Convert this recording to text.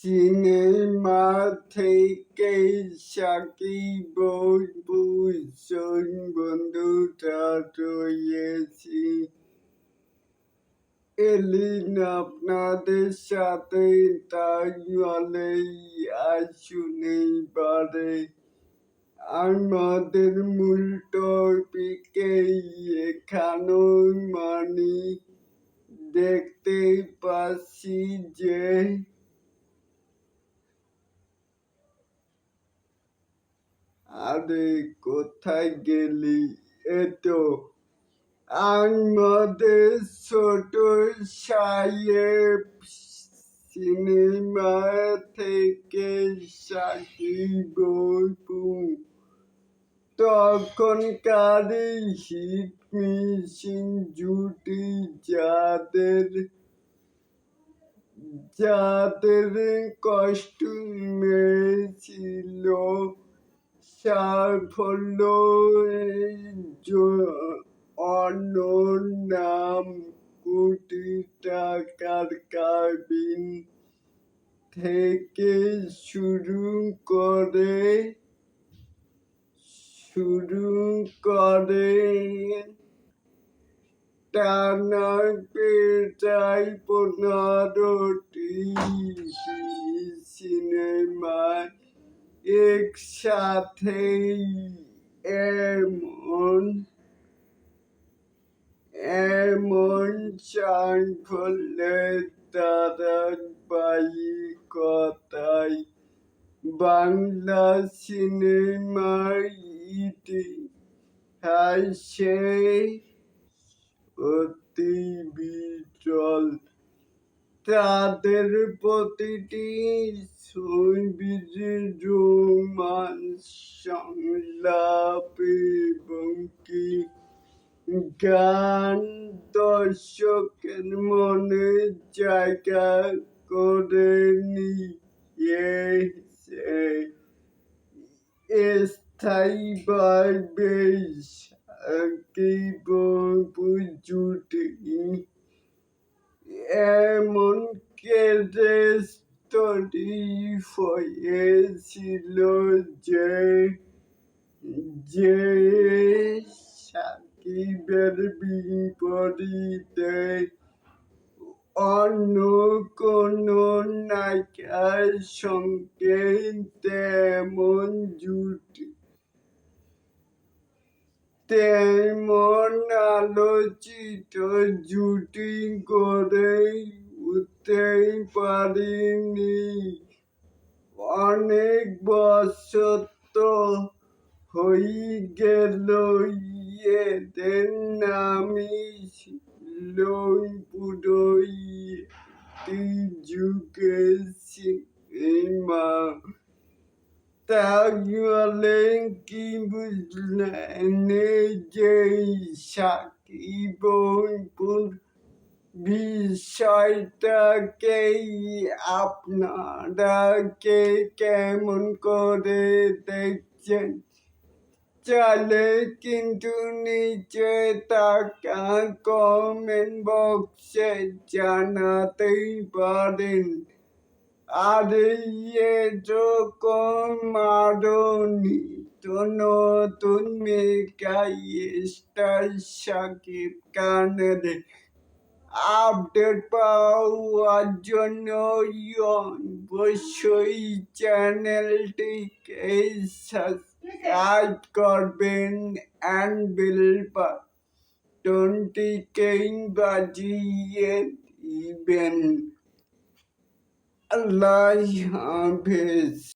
Cinema থেকে সাকিব ভূষণ বন্ধুরা রয়েছি। এলিন আপনাদের সাথে, তাহলে আসুন এইবারে আমাদের মূল টপিকে। এখানেও দেখতেই পাচ্ছি যে আরে কোথায় গেলি? এতো আমাদের ছোট সাহেব সিনেমা থেকে সাকিব তখনকার হিট মিসিং জুটি, যাদের কস্টিউমে ছিল সাফল্য, অনর নাম, কোটি টাকার কাবিন থেকে শুরু করে টানা প্রায় 15টি সিনেমায় একসাথেই এমন সাফল্যের ধারাবাহিকতায় বাংলা সিনেমার ইতিহাসে অতি বিরল। তাদের প্রতিটি ছবির রোমাঞ্চ, সংলাপ এবং গান দর্শকের মনে জায়গা করে নিয়েছে স্থায়ীভাবে। সাকিব জুটি এমন তৈরি হয়েছিল যে সাকিবের বিপরীতে অন্য কোনো নায়িকার সঙ্গে তেমন আলোচিত জুটি গড়ে উঠতে পারেনি। অনেক বছর তো হয়ে গেল, এদের নামই ছিল পুরোই যুগের সিনেমা। তাহলে কি বুঝলেন যে সাকিব বিষয়টাকে আপনারা কেমন করে দেখছেন? চাইলে কিন্তু নিচে থাকা কমেন্ট বক্সে জানাতেই পারেন। আর এরকম আরো নিত্য নতুন মেগা স্টার শাকিব খানের আপডেট পাওয়ার জন্য অবশ্যই চ্যানেলটিকে সাবস্ক্রাইব করবেন and বেল বাটনটিকে বাজিয়ে দিবেন। আল্লাহ হাফেজ।